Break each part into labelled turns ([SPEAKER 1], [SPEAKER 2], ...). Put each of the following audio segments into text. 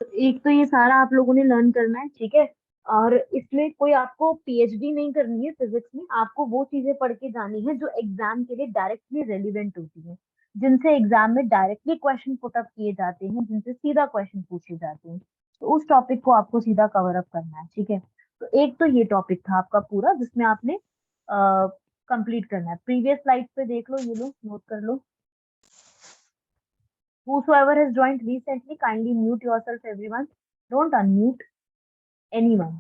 [SPEAKER 1] एक तो ये सारा आप लोगों ने लर्न करना है, ठीक है। और इसमें कोई आपको पीएचडी नहीं करनी है फिजिक्स में, आपको वो चीजें पढ़ के जानी है जो एग्जाम के लिए डायरेक्टली रेलिवेंट होती है, जिनसे एग्जाम में डायरेक्टली क्वेश्चन पुट अप किए जाते हैं, जिनसे सीधा क्वेश्चन पूछे जाते हैं। तो उस टॉपिक को आपको सीधा कवर अप करना है, ठीक है। तो एक तो ये टॉपिक था आपका पूरा, जिसमें आपने कंप्लीट करना है। प्रीवियस स्लाइड पे देख लो, ये लो नोट कर लो। Whosoever has joined recently, kindly mute yourself, everyone. Don't unmute anyone.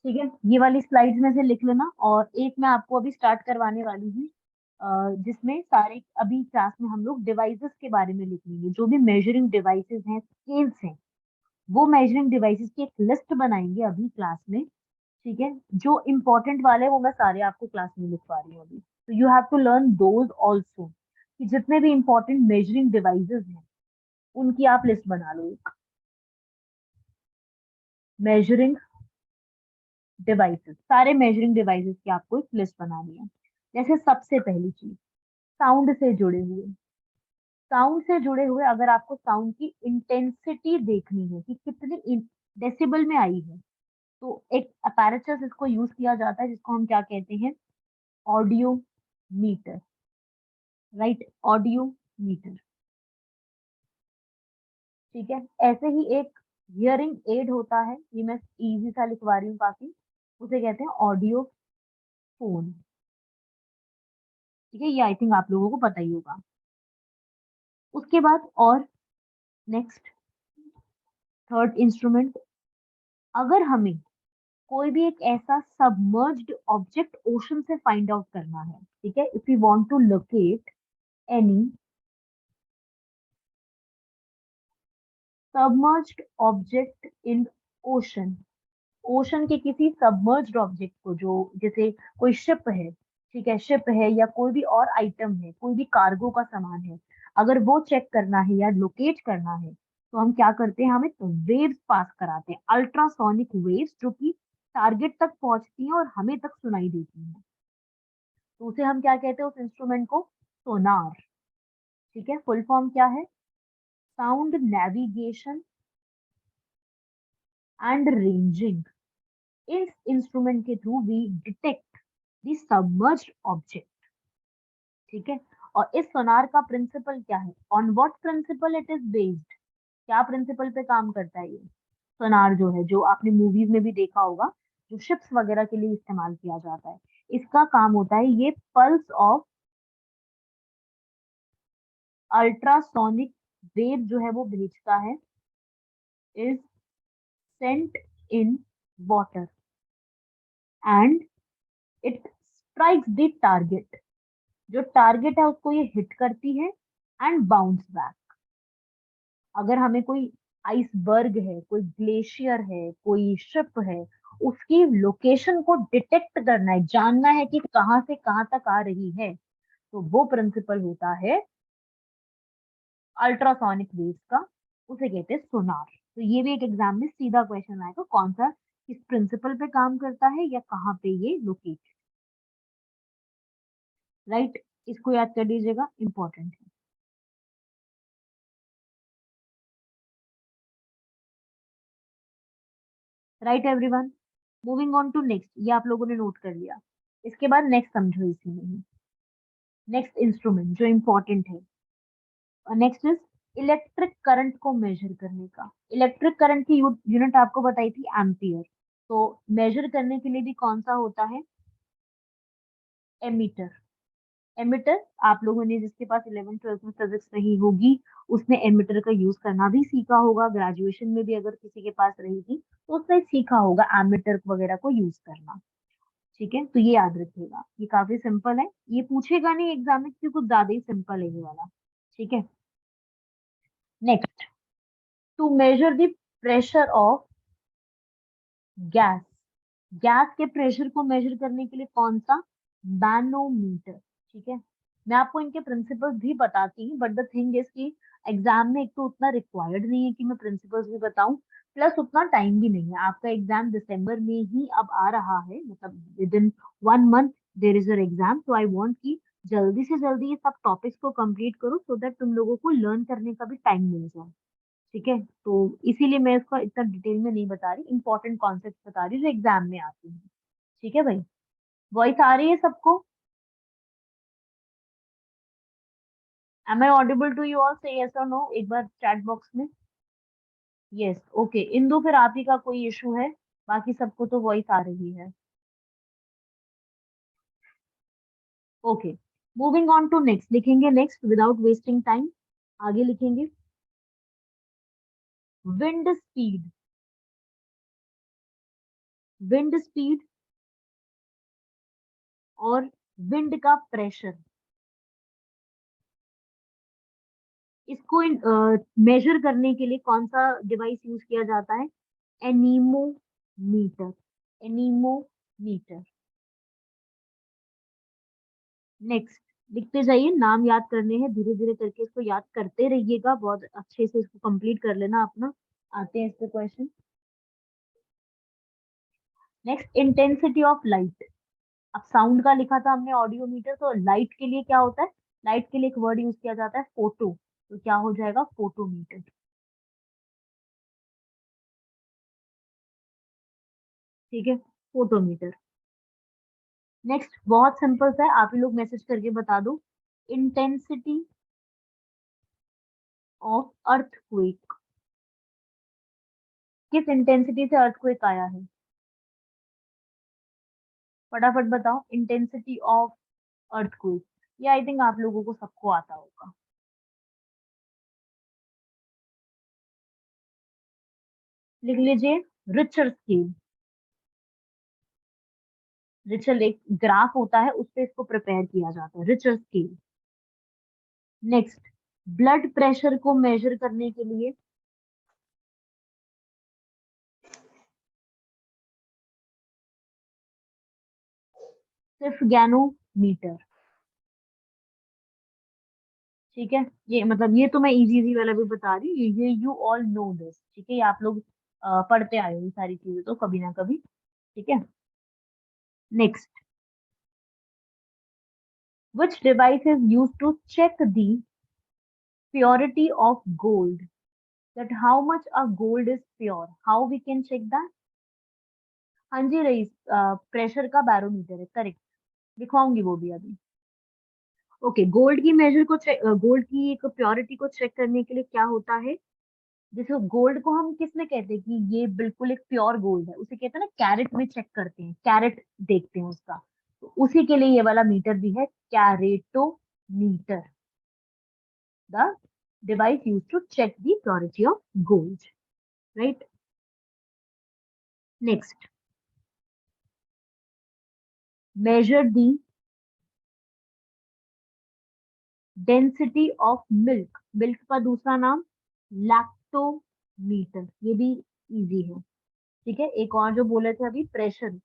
[SPEAKER 1] ठीक है, ये वाली स्लाइड्स में से लिख लेना। और एक मैं आपको अभी स्टार्ट करवाने वाली हूँ, जिसमें सारे अभी क्लास में हम लोग डिवाइसेस के बारे में लिखेंगे। जो भी मेजरिंग डिवाइसेस हैं, स्केल्स हैं, वो मेजरिंग डिवाइसेस की एक लिस्ट बनाएंगे अभी क्लास में, ठीक है। जो इंपॉर्टेंट वाले हैं वो मैं सारे आपको क्लास में लिखवा रही हूँ अभी, तो you have to learn those also, कि जितने भी इंपॉर्टेंट मेजरिंग डिवाइसेस हैं उनकी आप लिस्ट बना लो। एक मेजरिंग डिवाइसेस, सारे मेजरिंग डिवाइसेस की आपको एक लिस्ट बनानी है। जैसे सबसे पहली चीज, साउंड से जुड़े हुए। साउंड से जुड़े हुए अगर आपको साउंड की इंटेंसिटी देखनी है कि कितनी डेसिबल में आई है, तो एक अपैरेचस इसको यूज किया जाता है, जिसको हम क्या कहते हैं, audio meter. Right, audio meter. ठीक है, ऐसे ही एक हियरिंग एड होता है, ये मैं इजी सा लिखवा रही हूँ काफी, उसे कहते हैं ऑडियो फोन। ठीक है, ये आई थिंक आप लोगों को पता ही होगा। उसके बाद और नेक्स्ट, थर्ड इंस्ट्रूमेंट, अगर हमें कोई भी एक ऐसा सबमर्ज्ड ऑब्जेक्ट ओशन से फाइंड आउट करना है, ठीक है, if you want to locate any submerged object in ocean, ocean के किसी सबमर्ज्ड ऑब्जेक्ट को, जो जैसे कोई शिप है, ठीक है, शिप है या कोई भी और आइटम है, कोई भी कार्गो का सामान है, अगर वो चेक करना है या लोकेट करना है, तो हम क्या करते हैं, हम एक वेव्स पास कराते हैं, अल्ट्रासोनिक वेव्स, जो कि टारगेट तक पहुंचती हैं और हमें तक सुनाई देती हैं। तो उसे हम क्या कहते हैं, उस इंस्ट्रूमेंट को, सोनार। ठीक है, फुल फॉर्म क्या है, साउंड नेविगेशन एंड रेंजिंग। इस इंस्ट्रूमेंट के through we detect the submerged object. ठीक है, और इस सोनार का प्रिंसिपल क्या है, on what principle it is based, क्या प्रिंसिपल पे काम करता है ये सोनार जो है, जो आपने मूवीज में भी देखा होगा, जो शिप्स वगैरह के लिए इस्तेमाल किया जाता है। इसका काम होता है, ये पल्स ऑफ अल्ट्रासोनिक वेव जो है वो भेजता है, is sent in water and it strikes the target. जो टारगेट है उसको ये हिट करती है एंड बाउंस बैक। अगर हमें कोई आइसबर्ग है, कोई ग्लेशियर है, कोई शिप है, उसकी लोकेशन को डिटेक्ट करना है, जानना है कि कहाँ से कहाँ तक आ रही है, तो वो प्रिंसिपल होता है अल्ट्रासोनिक वेव्स का, उसे कहते हैं सोनार। तो ये भी एक एग्जाम में सीधा क्वेश्चन आएगा, कौन सा किस प्रिंसिपल पे काम करता है या कहाँ पे ये लोकेट। राइट, इसको याद कर लीजिएगा, इंपॉर्टेंट है। Right everyone, moving on to next, ये आप लोगों ने नोट कर लिया। इसके बाद नेक्स्ट समझो इसी में ही, नेक्स्ट इंस्ट्रूमेंट जो इंपॉर्टेंट है, और नेक्स्ट इज इलेक्ट्रिक करंट को मेजर करने का। इलेक्ट्रिक करंट की यूनिट आपको बताई थी एम्पियर, तो मेजर करने के लिए भी कौन सा होता है, एमीटर। एमीटर, आप लोगों ने जिसके पास 11 ट्वेल्थ में फिजिक्स नहीं होगी, उसने एमीटर का यूज करना भी सीखा होगा। ग्रेजुएशन में भी अगर किसी के पास रहेगी तो उसने सीखा होगा एमीटर वगैरह को यूज करना। ठीक है, तो ये याद रखिएगा, ये काफी सिंपल है, ये पूछेगा नहीं एग्जाम में क्योंकि कुछ ज्यादा ही सिंपल है ये वाला। ठीक है, next, to measure the pressure of gas. Gas के प्रेशर को मेजर करने के लिए कौन सा, मैनोमीटर। ठीक है, मैं आपको इनके प्रिंसिपल्स भी बताती हूँ, बट द थिंग इज कि एग्जाम में एक तो उतना रिक्वायर्ड नहीं है कि मैं प्रिंसिपल्स भी बताऊं, प्लस उतना टाइम भी नहीं है। आपका एग्जाम दिसंबर में ही अब आ रहा है, मतलब within 1 month there is your exam, तो आई वांट कि जल्दी से जल्दी ये सब टॉपिक्स को कंप्लीट करो सो दैट तुम लोगों को लर्न करने का भी टाइम मिल जाए। ठीक है, तो इसीलिए मैं इसका इतना डिटेल में नहीं बता रही, इंपॉर्टेंट कॉन्सेप्ट बता रही हूँ जो एग्जाम में आती है। ठीक है भाई, वॉइस आ रही है सबको? Am I audible to you all? Say yes और नो एक बार चैट बॉक्स में। Yes, okay. इंदु, फिर आप ही का कोई इशू है? बाकी सबको तो वॉइस आ रही है। Okay, moving on to next, लिखेंगे नेक्स्ट विदाउट वेस्टिंग टाइम। आगे लिखेंगे विंड स्पीड। विंड स्पीड और विंड का प्रेशर, इसको मेजर करने के लिए कौन सा डिवाइस यूज किया जाता है? एनीमोमीटर। एनीमोमीटर। नेक्स्ट, लिखते जाइए, नाम याद करने हैं, धीरे धीरे करके इसको याद करते रहिएगा, बहुत अच्छे से इसको कंप्लीट कर लेना अपना। आते हैं इस पे question. Next, intensity of light. अब साउंड का लिखा था हमने ऑडियोमीटर, तो लाइट के लिए क्या होता है? लाइट के लिए एक वर्ड यूज किया जाता है फोटो, तो क्या हो जाएगा? फोटोमीटर। ठीक है, फोटोमीटर। नेक्स्ट, बहुत सिंपल सा है, आप ही लोग मैसेज करके बता दो। Intensity of earthquake. किस इंटेंसिटी से अर्थक्वेक आया है? फटाफट बताओ, इंटेंसिटी ऑफ अर्थक्वेक। ये आई थिंक आप लोगों को सबको आता होगा। लिख लीजिए, रिचर स्केल। रिचर एक ग्राफ होता है, उस पे इसको प्रिपेयर किया जाता है, Richter scale. Next, blood pressure को मेजर करने के लिए सिर्फ गैनोमीटर। ठीक है, ये मतलब ये तो मैं इजी इजी वाला भी बता रही हूँ, ये यू ऑल नो दिस। ठीक है, ये आप लोग पढ़ते आए हो ये सारी चीजें तो कभी ना कभी। ठीक है, next, which device is used to check the purity of gold, that how much a gold is pure, how we can check that? हाँ जी रईस, प्रेशर का बैरोमीटर है, करेक्ट। दिखाऊंगी वो भी अभी। ओके, गोल्ड की मेजर को चेक, गोल्ड की एक प्योरिटी को चेक करने के लिए क्या होता है? जैसे गोल्ड को हम किस में कहते हैं कि ये बिल्कुल एक प्योर गोल्ड है, उसे कहते हैं ना कैरेट में चेक करते हैं, कैरेट देखते हैं उसका। तो उसी के लिए ये वाला मीटर भी है, keratometer, the device used to check the purity of gold, right? Next, measure the density of milk. Milk का दूसरा नाम लैक्टोमीटर, ये भी इजी है। ठीक है, एक और जो बोले थे अभी, प्रेशर,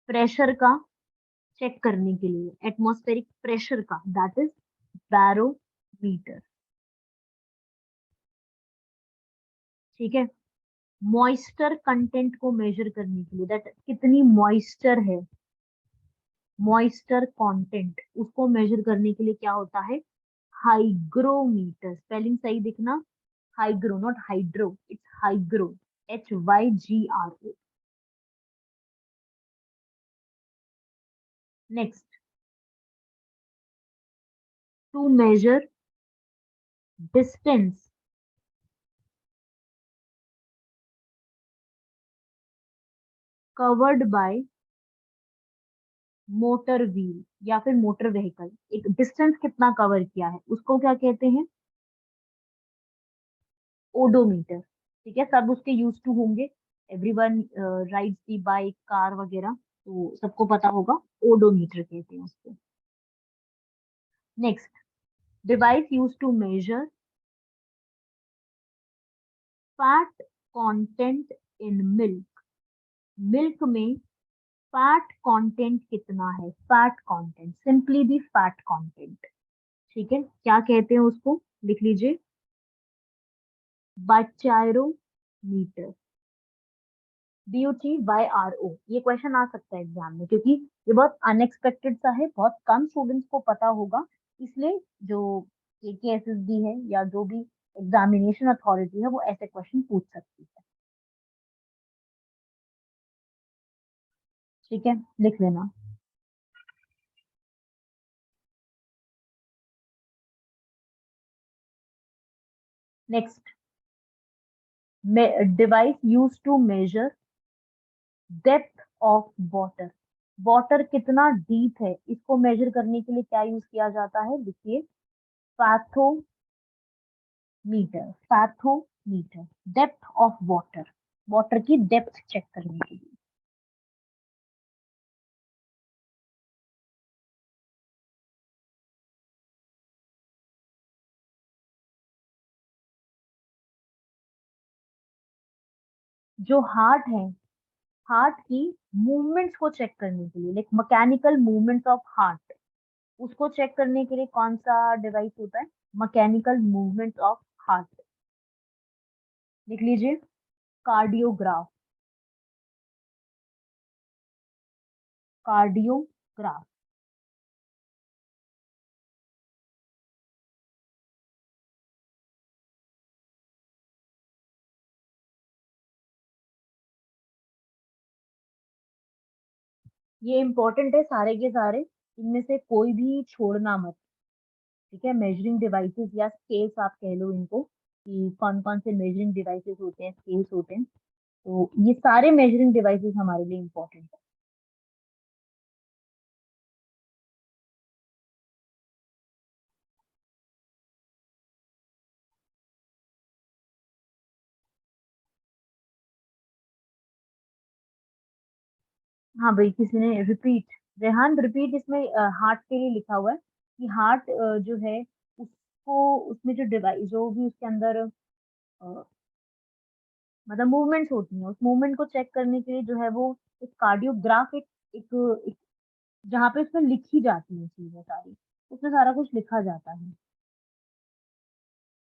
[SPEAKER 1] प्रेशर का चेक करने के लिए एटमॉस्फेरिक प्रेशर का, दैट इज बैरोमीटर। ठीक है, मॉइस्चर कंटेंट को मेजर करने के लिए, दैट कितनी मॉइस्चर है, मॉइस्चर कंटेंट, उसको मेजर करने के लिए क्या होता है? हाइग्रोमीटर। स्पेलिंग सही दिखना, hygro not hydro, it's hygro, HYGRO। Next, to measure distance covered by motor wheel या फिर मोटर व्हीकल, एक डिस्टेंस कितना कवर किया है उसको क्या कहते हैं? ओडोमीटर। ठीक है, सब उसके यूज टू होंगे, everyone rides the bike, car वगैरह, तो सबको पता होगा, ओडोमीटर कहते हैं उसको। Next, device use to measure fat content in milk. Milk में फैट कंटेंट कितना है? Fat content, simply the fat content. ठीक है, क्या कहते हैं उसको? लिख लीजिए, बाइचायरोमीटर। DUTYRO, ये क्वेश्चन आ सकता है एग्जाम में, क्योंकि ये बहुत अनएक्सपेक्टेड सा है, बहुत कम स्टूडेंट्स को पता होगा, इसलिए जो KKSSB है या जो भी एग्जामिनेशन अथॉरिटी है वो ऐसे क्वेश्चन पूछ सकती है। ठीक है, लिख लेना। Next, device use to measure depth of water. Water कितना डीप है इसको मेजर करने के लिए क्या यूज किया जाता है, देखिए, पैथोमीटर। पैथोमीटर, डेप्थ ऑफ वाटर, वाटर की डेप्थ चेक करने के लिए। जो हार्ट है, हार्ट की मूवमेंट्स को चेक करने के लिए, like mechanical movements of heart, उसको चेक करने के लिए कौन सा डिवाइस होता है, मैकेनिकल मूवमेंट्स ऑफ हार्ट। लिख लीजिए, कार्डियोग्राफ। कार्डियोग्राफ, ये इंपॉर्टेंट है सारे के सारे, इनमें से कोई भी छोड़ना मत। ठीक है, मेजरिंग डिवाइसेस या स्केल्स आप कह लो इनको, कि कौन कौन से मेजरिंग डिवाइसेस होते हैं, स्केल्स होते हैं, तो ये सारे मेजरिंग डिवाइसेस हमारे लिए इंपॉर्टेंट है। हाँ भाई, किसी ने रिपीट, रेहान रिपीट, इसमें हार्ट के लिए लिखा हुआ है कि हार्ट जो है उसको, उसमें जो डिवाइस, जो भी उसके अंदर मतलब मूवमेंट्स होती हैं, उस मूवमेंट को चेक करने के लिए जो है वो एक कार्डियोग्राफ, एक जहाँ पे उसमें लिखी जाती है चीजें सारी, उसमें सारा कुछ लिखा जाता है।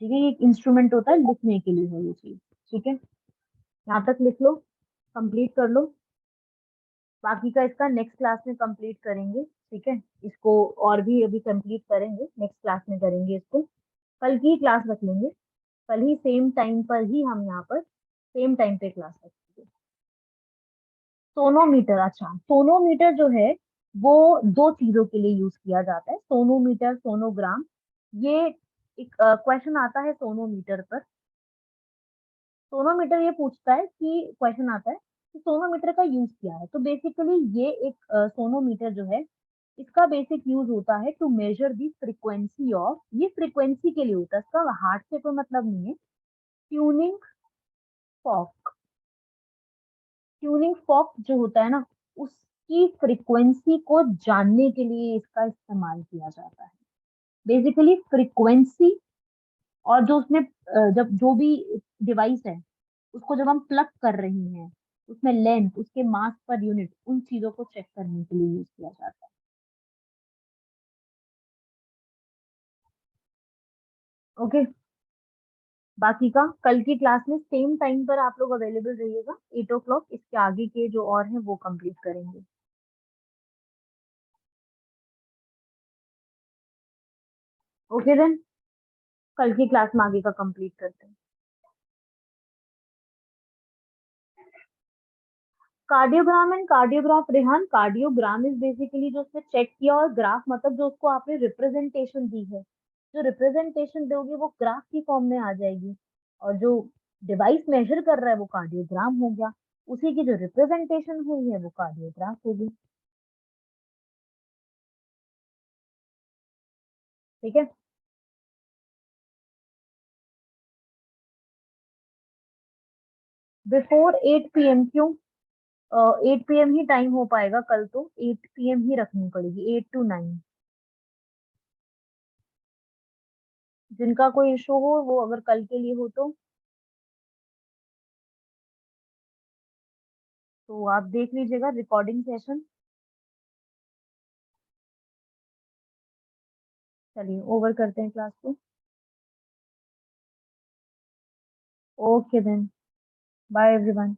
[SPEAKER 1] ठीक है, ये एक इंस्ट्रूमेंट होता है, लिखने के लिए है ये चीज। ठीक है, यहाँ तक लिख लो, कंप्लीट कर लो, बाकी का इसका नेक्स्ट क्लास में कंप्लीट करेंगे। ठीक है, इसको और भी अभी कंप्लीट करेंगे, नेक्स्ट क्लास में करेंगे इसको, कल की क्लास रख लेंगे, कल ही सेम टाइम पर ही हम यहाँ पर सेम टाइम पे क्लास रखेंगे। सोनोमीटर, अच्छा, सोनोमीटर जो है वो दो चीजों के लिए यूज किया जाता है, सोनोमीटर, सोनोग्राम। ये एक क्वेश्चन आता है सोनोमीटर पर, सोनोमीटर ये पूछता है कि, क्वेश्चन आता है कि सोनोमीटर का यूज क्या है, तो बेसिकली ये एक सोनोमीटर जो है, इसका बेसिक यूज होता है to measure the frequency of, ये फ्रीक्वेंसी के लिए होता है, इसका हार्ट से कोई मतलब नहीं है। ट्यूनिंग फॉक, ट्यूनिंग फॉक जो होता है ना, उसकी फ्रीक्वेंसी को जानने के लिए इसका इस्तेमाल किया जाता है। बेसिकली फ्रीक्वेंसी, और जो उसमें जब जो भी डिवाइस है उसको जब हम प्लग कर रहे हैं, उसमें लेंथ, उसके मास पर यूनिट, उन चीजों को चेक करने के लिए यूज किया जाता है। ओके, बाकी का कल की क्लास में सेम टाइम पर आप लोग अवेलेबल रहिएगा, 8 o'clock, इसके आगे के जो और हैं वो कंप्लीट करेंगे। ओके देन, कल की क्लास में आगे का कंप्लीट करते हैं। Cardiogram and cardiograph, Rehan, cardiogram is basically जो उसने चेक किया, और ग्राफ मतलब जो उसको आपने रिप्रेजेंटेशन दी है, जो रिप्रेजेंटेशन दोगे वो ग्राफ की फॉर्म में आ जाएगी, और जो डिवाइस मेजर कर रहा है वो कार्डियोग्राम हो गया, उसी की जो रिप्रेजेंटेशन हुई है वो कार्डियोग्राफ होगी। ठीक है, बिफोर 8 PM क्यों, 8 PM ही टाइम हो पाएगा कल, तो 8 PM ही रखनी पड़ेगी, 8 to 9। जिनका कोई इशू हो वो अगर कल के लिए हो तो आप देख लीजिएगा रिकॉर्डिंग सेशन। चलिए, ओवर करते हैं क्लास को। Okay then, bye everyone.